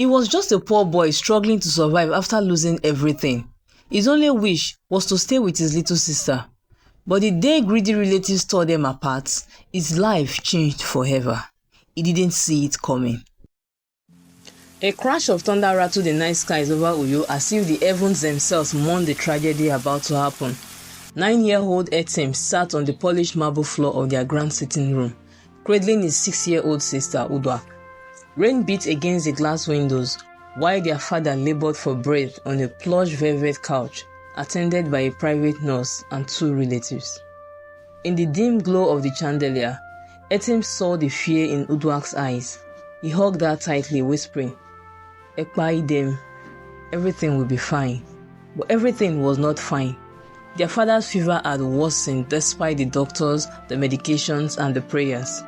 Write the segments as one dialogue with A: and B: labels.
A: He was just a poor boy struggling to survive after losing everything. His only wish was to stay with his little sister. But the day greedy relatives tore them apart, his life changed forever. He didn't see it coming. A crash of thunder rattled the night skies over Uyo as if the heavens themselves mourned the tragedy about to happen. 9-year-old Etim sat on the polished marble floor of their grand sitting room, cradling his 6-year-old sister Uduak. Rain beat against the glass windows, while their father labored for breath on a plush velvet couch, attended by a private nurse and 2 relatives. In the dim glow of the chandelier, Etim saw the fear in Uduak's eyes. He hugged her tightly, whispering, "Akwa Ibom, everything will be fine." But everything was not fine. Their father's fever had worsened despite the doctors, the medications, and the prayers.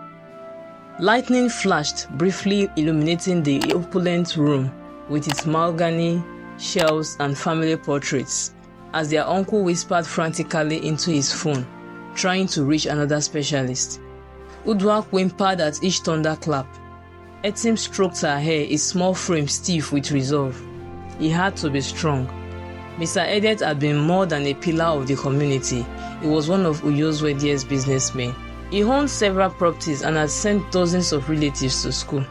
A: Lightning flashed, briefly illuminating the opulent room with its mahogany, shelves, and family portraits, as their uncle whispered frantically into his phone, trying to reach another specialist. Uduak whimpered at each thunderclap. Etim stroked her hair, his small frame stiff with resolve. He had to be strong. Mr. Edet had been more than a pillar of the community. He was one of Uyo's wealthiest businessmen. He owned several properties and had sent dozens of relatives to school.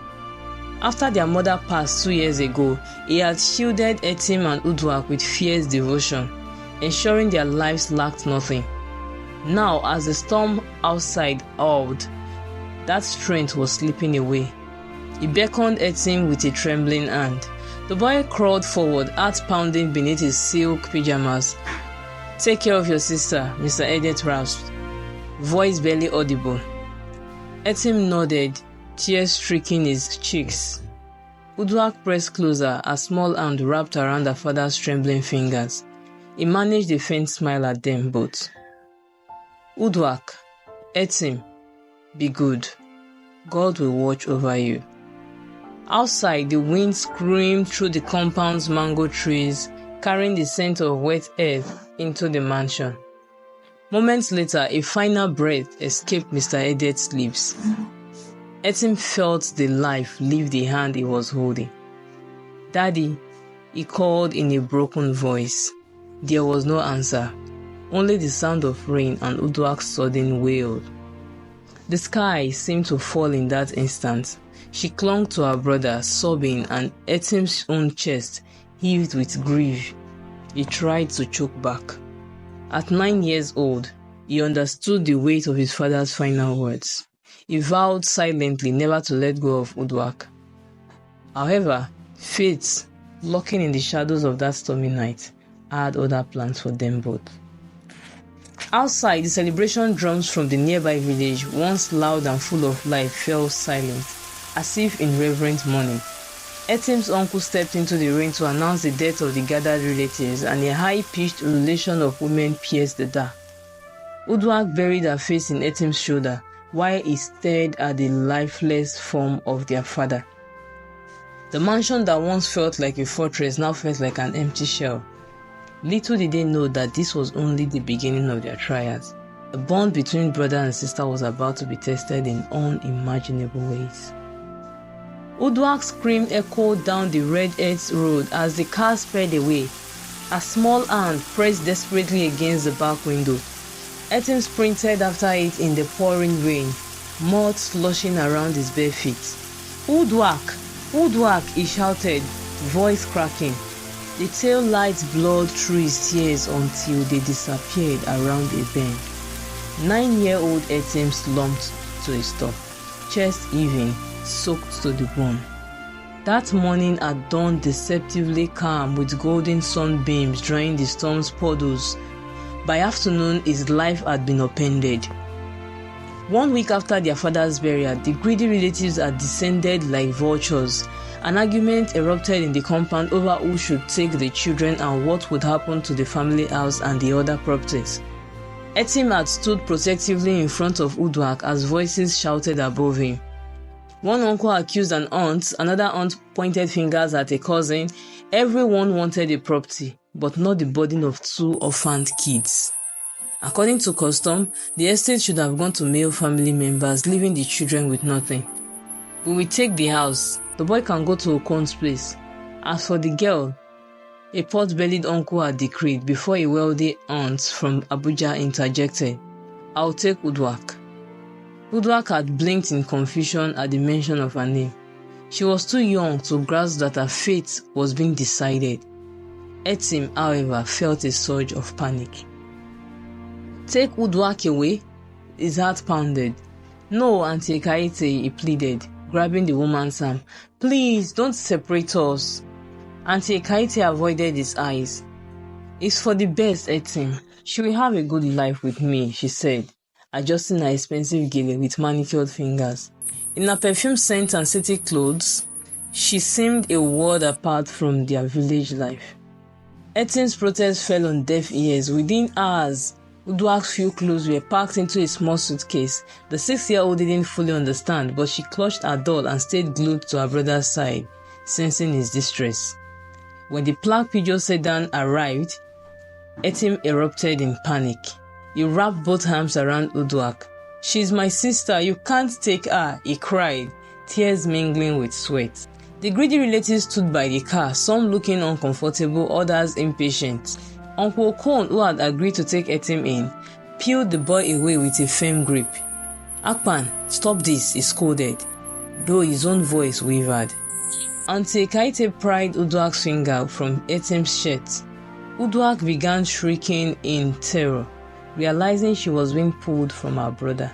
A: After their mother passed 2 years ago, he had shielded Etim and Uduak with fierce devotion, ensuring their lives lacked nothing. Now, as the storm outside howled, that strength was slipping away. He beckoned Etim with a trembling hand. The boy crawled forward, heart pounding beneath his silk pajamas. "Take care of your sister," Mr. Edet rasped, voice barely audible. Etim nodded, tears streaking his cheeks. Uduak pressed closer, a small hand wrapped around her father's trembling fingers. He managed a faint smile at them both. "Uduak, Etim, be good. God will watch over you." Outside, the wind screamed through the compound's mango trees, carrying the scent of wet earth into the mansion. Moments later, a final breath escaped Mr. Edet's lips. Etim felt the life leave the hand he was holding. "Daddy," he called in a broken voice. There was no answer, only the sound of rain and Uduak's sudden wail. The sky seemed to fall in that instant. She clung to her brother, sobbing, and Etim's own chest heaved with grief. He tried to choke back. At 9 years old, he understood the weight of his father's final words. He vowed silently never to let go of Uduak. However, fate, lurking in the shadows of that stormy night, had other plans for them both. Outside, the celebration drums from the nearby village, once loud and full of life, fell silent, as if in reverent mourning. Etim's uncle stepped into the ring to announce the death of the gathered relatives, and a high-pitched ululation of women pierced the dark. Uduak buried her face in Etim's shoulder, while he stared at the lifeless form of their father. The mansion that once felt like a fortress now felt like an empty shell. Little did they know that this was only the beginning of their trials. The bond between brother and sister was about to be tested in unimaginable ways. Uduak's scream echoed down the red earth road as the car sped away. A small hand pressed desperately against the back window. Etim sprinted after it in the pouring rain, mud sloshing around his bare feet. "Uduak! Uduak!" he shouted, voice cracking. The tail lights blurred through his tears until they disappeared around a bend. 9-year-old Etim slumped to a stop, chest heaving, soaked to the bone. That morning had dawned deceptively calm, with golden sunbeams drying the storm's puddles. By afternoon, his life had been upended. 1 week after their father's burial, the greedy relatives had descended like vultures. An argument erupted in the compound over who should take the children and what would happen to the family house and the other properties. Etim had stood protectively in front of Uduak as voices shouted above him. One uncle accused an aunt, another aunt pointed fingers at a cousin. Everyone wanted a property, but not the burden of 2 orphaned kids. According to custom, the estate should have gone to male family members, leaving the children with nothing. We will take the house. The boy can go to Okon's place. As for the girl, a pot-bellied uncle had decreed before a wealthy aunt from Abuja interjected, I'll take Uduak. Uduak had blinked in confusion at the mention of her name. She was too young to grasp that her fate was being decided. Etim, however, felt a surge of panic. Take Uduak away? His heart pounded. No, Auntie Kaite, he pleaded, grabbing the woman's arm. Please, don't separate us. Auntie Kaite avoided his eyes. It's for the best, Etim. She will have a good life with me, she said, adjusting her expensive gele with manicured fingers. In her perfume scent and city clothes, she seemed a world apart from their village life. Etim's protest fell on deaf ears. Within hours, Uduak's few clothes were packed into a small suitcase. The 6-year-old didn't fully understand, but she clutched her doll and stayed glued to her brother's side, sensing his distress. When the Black Peugeot sedan arrived, Etim erupted in panic. He wrapped both arms around Uduak. She's my sister, you can't take her, he cried, tears mingling with sweat. The greedy relatives stood by the car, some looking uncomfortable, others impatient. Uncle Okon, who had agreed to take Etim in, peeled the boy away with a firm grip. Akpan, stop this, he scolded, though his own voice wavered. Auntie Kaite pried Uduak's finger from Etim's shirt. Uduak began shrieking in terror, realizing she was being pulled from her brother.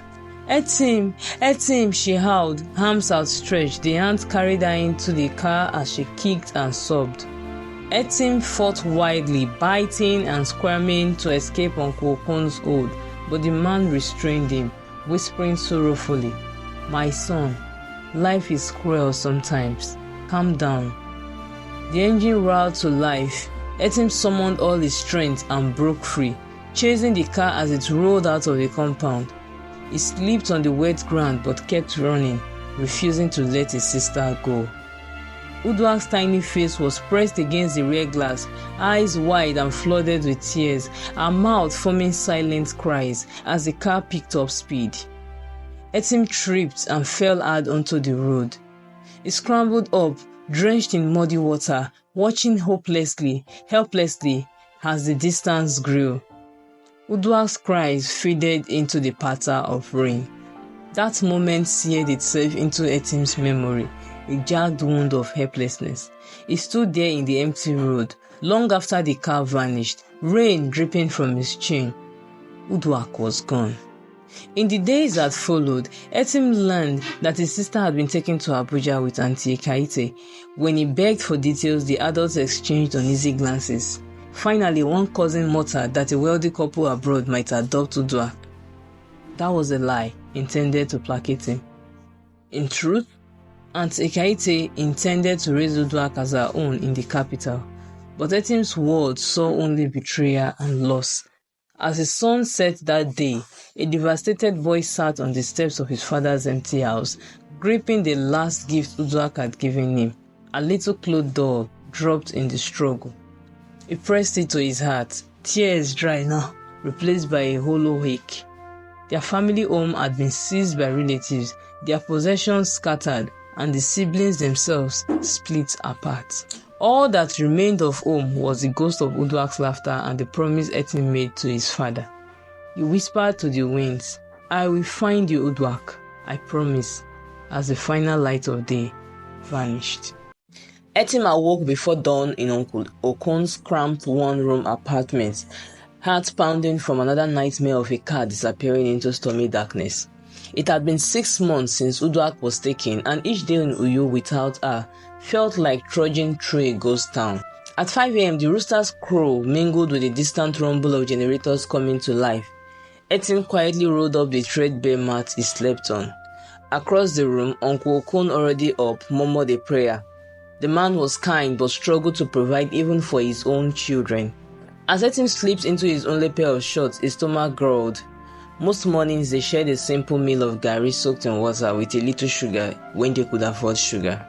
A: Etim! Etim! She howled, arms outstretched. The aunt carried her into the car as she kicked and sobbed. Etim fought wildly, biting and squirming to escape Uncle Okon's hold, but the man restrained him, whispering sorrowfully, My son, life is cruel sometimes. Calm down. The engine roared to life. Etim summoned all his strength and broke free, chasing the car as it rolled out of the compound. He slipped on the wet ground but kept running, refusing to let his sister go. Uduak's tiny face was pressed against the rear glass, eyes wide and flooded with tears, her mouth forming silent cries as the car picked up speed. Etim tripped and fell hard onto the road. He scrambled up, drenched in muddy water, watching helplessly as the distance grew. Uduak's cries faded into the patter of rain. That moment seared itself into Etim's memory, a jagged wound of helplessness. He stood there in the empty road, long after the car vanished, rain dripping from his chin. Uduak was gone. In the days that followed, Etim learned that his sister had been taken to Abuja with Auntie Kaite. When he begged for details, the adults exchanged uneasy glances. Finally, one cousin muttered that a wealthy couple abroad might adopt Uduak. That was a lie, intended to placate him. In truth, Auntie Kaite intended to raise Uduak as her own in the capital, but Etim's words saw only betrayal and loss. As the sun set that day, a devastated boy sat on the steps of his father's empty house, gripping the last gift Uduak had given him, a little cloth doll dropped in the struggle. He pressed it to his heart, tears dry now, replaced by a hollow ache. Their family home had been seized by relatives, their possessions scattered, and the siblings themselves split apart. All that remained of home was the ghost of Uduak's laughter and the promise Etim made to his father. He whispered to the winds, I will find you, Uduak, I promise, as the final light of day vanished. Etim awoke before dawn in Uncle Okon's cramped one-room apartment, heart pounding from another nightmare of a car disappearing into stormy darkness. It had been 6 months since Uduak was taken, and each day in Uyo without her felt like trudging through a ghost town. At 5 a.m., the rooster's crow mingled with the distant rumble of generators coming to life. Etim quietly rolled up the threadbare mat he slept on. Across the room, Uncle Okon, already up, murmured a prayer. The man was kind but struggled to provide even for his own children. As Etim slipped into his only pair of shorts, his stomach growled. Most mornings they shared a simple meal of garri soaked in water with a little sugar when they could afford sugar.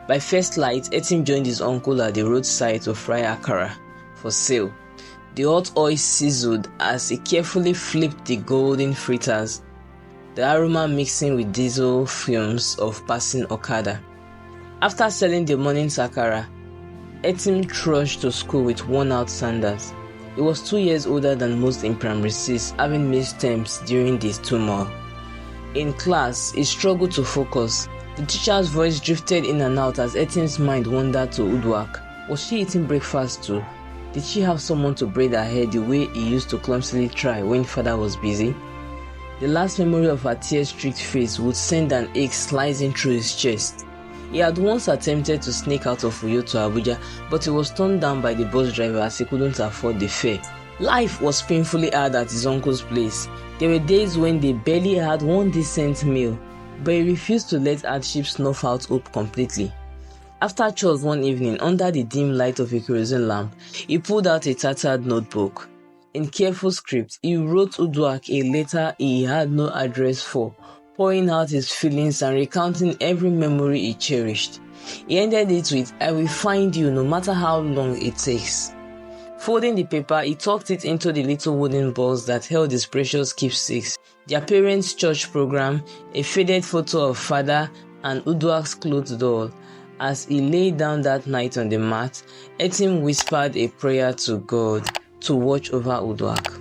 A: By first light, Etim joined his uncle at the roadside to fry akara for sale. The hot oil sizzled as he carefully flipped the golden fritters. the aroma mixing with diesel fumes of passing Okada. After selling the morning sakara, Etim trudged to school with worn-out sandals. He was 2 years older than most in primary 6, having missed terms during this turmoil. In class, he struggled to focus. The teacher's voice drifted in and out as Etim's mind wandered to Uduak. Was she eating breakfast too? Did she have someone to braid her hair the way he used to clumsily try when father was busy? The last memory of her tear-streaked face would send an ache slicing through his chest. He had once attempted to sneak out of Uyo to Abuja, but he was turned down by the bus driver as he couldn't afford the fare. Life was painfully hard at his uncle's place. There were days when they barely had one decent meal, but he refused to let hardship snuff out hope completely. After chores one evening, under the dim light of a kerosene lamp, he pulled out a tattered notebook. In careful script, he wrote Uduak a letter he had no address for, pouring out his feelings and recounting every memory he cherished. He ended it with, "I will find you no matter how long it takes." Folding the paper, he tucked it into the little wooden balls that held his precious keepsakes, their parents' church program, a faded photo of father, and Uduak's clothes doll. As he lay down that night on the mat, Etim whispered a prayer to God to watch over Uduak.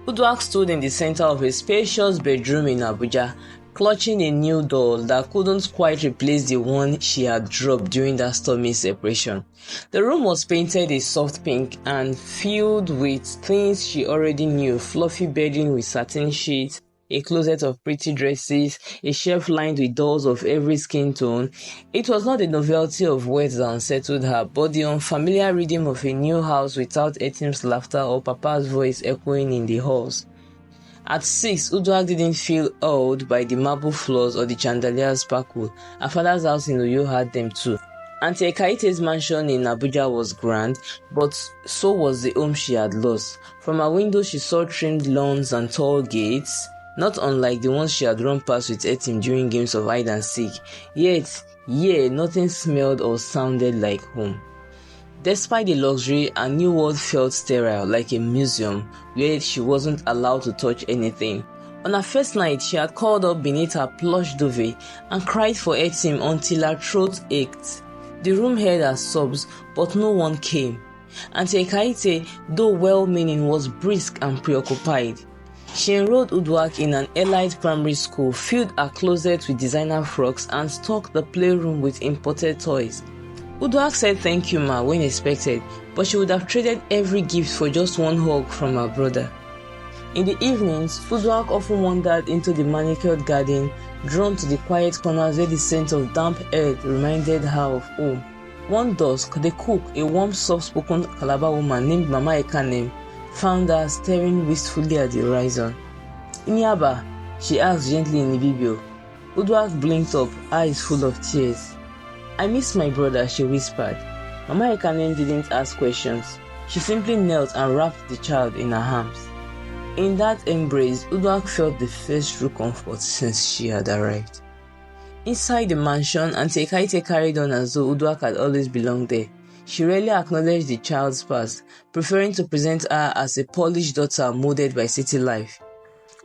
A: Uduak stood in the center of a spacious bedroom in Abuja, clutching a new doll that couldn't quite replace the one she had dropped during that stormy separation. The room was painted a soft pink and filled with things she already knew: fluffy bedding with satin sheets, a closet of pretty dresses, a shelf lined with dolls of every skin tone. It was not the novelty of words that unsettled her, but the unfamiliar rhythm of a new house without Etim's laughter or Papa's voice echoing in the halls. At 6, Uduak didn't feel awed by the marble floors or the chandelier's sparkle. Her father's house in Uyo had them too. Auntie Ekaite's mansion in Abuja was grand, but so was the home she had lost. From her window she saw trimmed lawns and tall gates, not unlike the ones she had run past with Etim during games of hide and seek. Yet, nothing smelled or sounded like home. Despite the luxury, her new world felt sterile, like a museum where she wasn't allowed to touch anything. On her first night, she had curled up beneath her plush duvet and cried for Etim until her throat ached. The room heard her sobs, but no one came. Auntie Ekaite, though well-meaning, was brisk and preoccupied. She enrolled Uduak in an elite primary school, filled her closet with designer frocks, and stocked the playroom with imported toys. Uduak said thank you ma when expected, but she would have traded every gift for just one hug from her brother. In the evenings, Uduak often wandered into the manicured garden, drawn to the quiet corners where the scent of damp earth reminded her of home. One dusk, the cook, a warm, soft-spoken Calabar woman named Mama Ekanem, found her staring wistfully at the horizon. "Iniaba?" she asked gently in Ibibio. Uduak blinked up, eyes full of tears. "I miss my brother," she whispered. Mama Ekanem didn't ask questions. She simply knelt and wrapped the child in her arms. In that embrace, Uduak felt the first true comfort since she had arrived. Inside the mansion, Auntie Ekaite carried on as though Uduak had always belonged there. She rarely acknowledged the child's past, preferring to present her as a polished daughter molded by city life.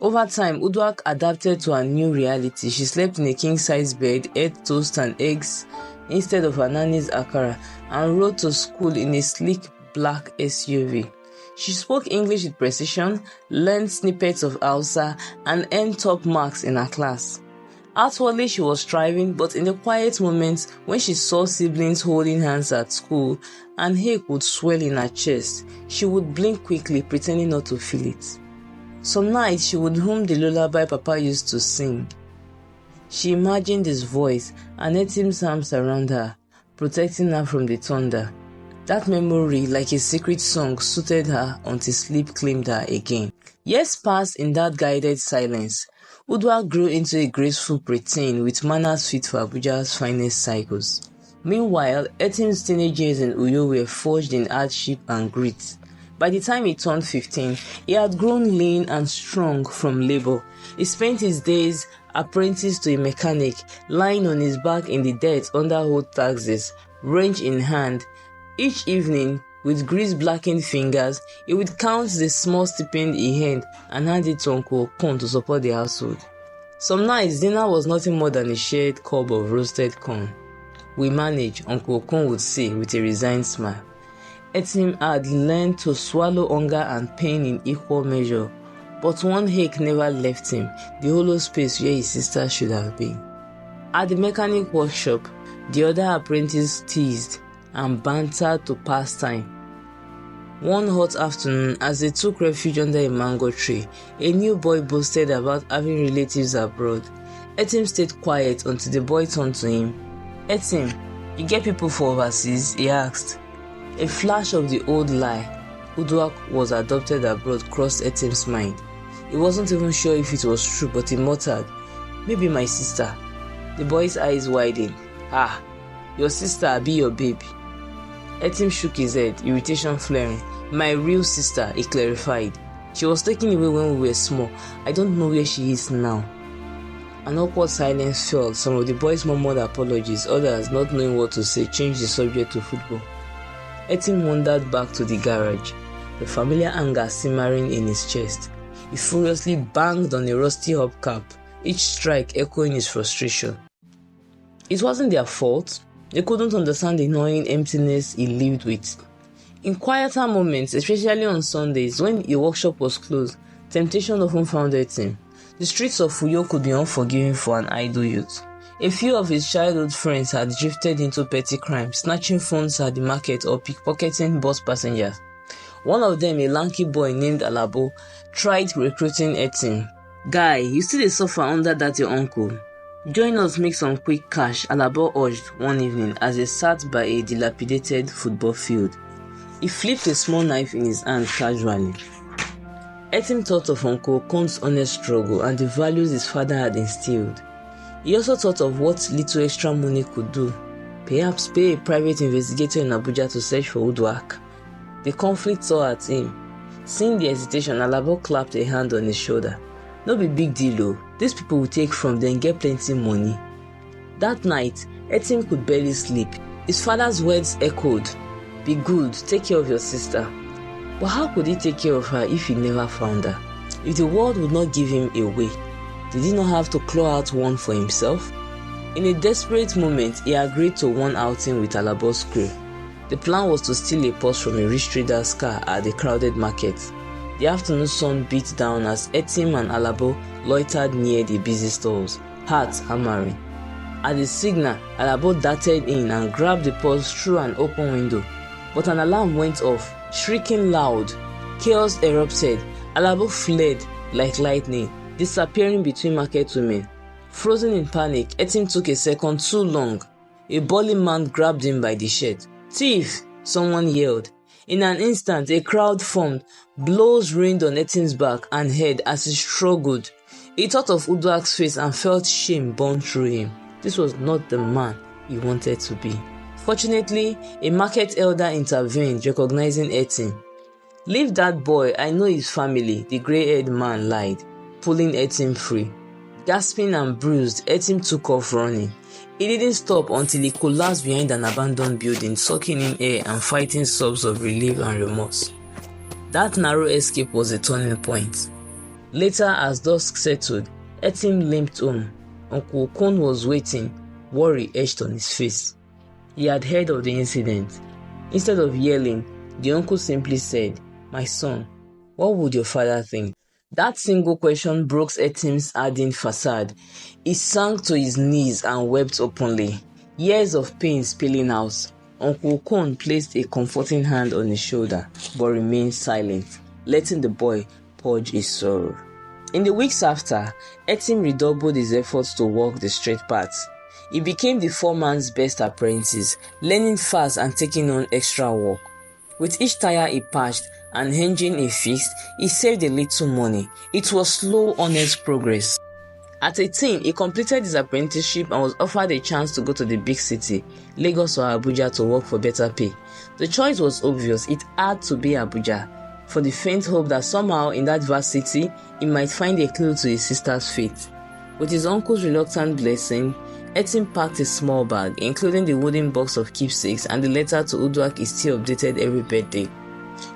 A: Over time, Uduak adapted to her new reality. She slept in a king-size bed, ate toast and eggs instead of her nanny's akara, and rode to school in a sleek black SUV. She spoke English with precision, learned snippets of Hausa, and earned top marks in her class. Outwardly, she was striving, but in the quiet moments when she saw siblings holding hands at school and ache would swell in her chest, she would blink quickly, pretending not to feel it. Some nights, she would hum the lullaby Papa used to sing. She imagined his voice and Etim's arms around her, protecting her from the thunder. That memory, like a secret song, suited her until sleep claimed her again. Years passed in that guided silence. Uduak grew into a graceful preteen with manners fit for Abuja's finest cycles. Meanwhile, Etim's teenage years in Uyo were forged in hardship and grit. By the time he turned 15, he had grown lean and strong from labor. He spent his days apprenticed to a mechanic, lying on his back in the dirt under old taxis, wrench in hand. Each evening, with grease-blackened fingers, he would count the small stipend he earned and hand it to Uncle Okon to support the household. Some nights, dinner was nothing more than a shared cob of roasted corn. "We manage," Uncle Okon would say with a resigned smile. Etim had learned to swallow hunger and pain in equal measure, but one ache never left him, the hollow space where his sister should have been. At the mechanic workshop, the other apprentices teased and bantered to pass time. One hot afternoon, as they took refuge under a mango tree, a new boy boasted about having relatives abroad. Etim stayed quiet until the boy turned to him. "Etim, you get people for overseas?" he asked. A flash of the old lie, Uduak was adopted abroad, crossed Etim's mind. He wasn't even sure if it was true, but he muttered, "Maybe my sister." The boy's eyes widened. "Ah, your sister be your baby." Etim shook his head, irritation flaring. "My real sister," he clarified. "She was taken away when we were small. I don't know where she is now." An awkward silence fell. Some of the boys murmured apologies, others, not knowing what to say, changed the subject to football. Etim wandered back to the garage, the familiar anger simmering in his chest. He furiously banged on a rusty hubcap, each strike echoing his frustration. It wasn't their fault. They couldn't understand the gnawing emptiness he lived with. In quieter moments, especially on Sundays when the workshop was closed, temptation often found Etim. The streets of Uyo could be unforgiving for an idle youth. A few of his childhood friends had drifted into petty crimes, snatching phones at the market or pickpocketing bus passengers. One of them, a lanky boy named Alabo, tried recruiting Etim. "Guy, you still dey suffer under that your uncle? Join us make some quick cash," Alabo urged one evening as they sat by a dilapidated football field. He flipped a small knife in his hand casually. Etim thought of Uncle Okon's honest struggle and the values his father had instilled. He also thought of what little extra money could do. Perhaps pay a private investigator in Abuja to search for Uduak. The conflict tore at him. Seeing the hesitation, Alabo clapped a hand on his shoulder. "No be big deal though. These people will take from them, get plenty money." That night, Etim could barely sleep. His father's words echoed, "Be good, take care of your sister." But how could he take care of her if he never found her? If the world would not give him a way, did he not have to claw out one for himself? In a desperate moment, he agreed to one outing with Alabo's crew. The plan was to steal a purse from a rich trader's car at a crowded market. The afternoon sun beat down as Etim and Alabo loitered near the busy stalls, hearts hammering. At the signal, Alabo darted in and grabbed the purse through an open window. But an alarm went off, shrieking loud. Chaos erupted. Alabo fled like lightning, disappearing between market women. Frozen in panic, Etim took a second too long. A burly man grabbed him by the shirt. "Thief!" someone yelled. In an instant, a crowd formed. Blows rained on Etim's back and head as he struggled. He thought of Uduak's face and felt shame burn through him. This was not the man he wanted to be. Fortunately, a market elder intervened, recognizing Etim. "Leave that boy, I know his family," the grey-haired man lied, pulling Etim free. Gasping and bruised, Etim took off running. He didn't stop until he collapsed behind an abandoned building, sucking in air and fighting sobs of relief and remorse. That narrow escape was a turning point. Later, as dusk settled, Etim limped home. Uncle Okon was waiting, worry etched on his face. He had heard of the incident. Instead of yelling, the uncle simply said, "My son, what would your father think?" That single question broke Etim's hardened facade. He sank to his knees and wept openly, years of pain spilling out. Uncle Okon placed a comforting hand on his shoulder, but remained silent, letting the boy purge his sorrow. In the weeks after, Etim redoubled his efforts to walk the straight path. He became the foreman's best apprentice, learning fast and taking on extra work. With each tire he patched and engine he fixed, he saved a little money. It was slow, honest progress. At 18, he completed his apprenticeship and was offered a chance to go to the big city, Lagos or Abuja, to work for better pay. The choice was obvious. It had to be Abuja, for the faint hope that somehow in that vast city, he might find a clue to his sister's fate. With his uncle's reluctant blessing, Etim packed a small bag, including the wooden box of keepsakes, and the letter to Uduak is still updated every birthday.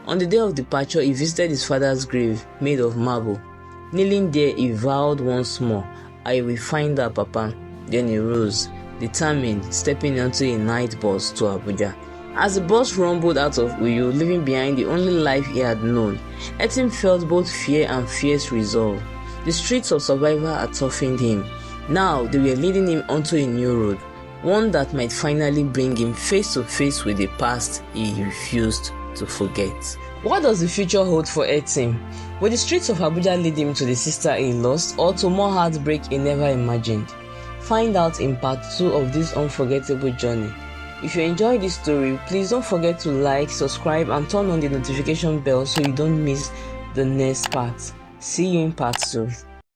A: On the day of departure, he visited his father's grave, made of marble. Kneeling there, he vowed once more, "I will find her, Papa." Then he rose, determined, stepping onto a night bus to Abuja. As the bus rumbled out of Uyo, leaving behind the only life he had known, Etim felt both fear and fierce resolve. The streets of survival had toughened him. Now they were leading him onto a new road, one that might finally bring him face to face with the past he refused to forget. What does the future hold for Etim? Will the streets of Abuja lead him to the sister he lost, or to more heartbreak he never imagined? Find out in part 2 of this unforgettable journey. If you enjoyed this story, please don't forget to like, subscribe and turn on the notification bell so you don't miss the next part. See you in part 2.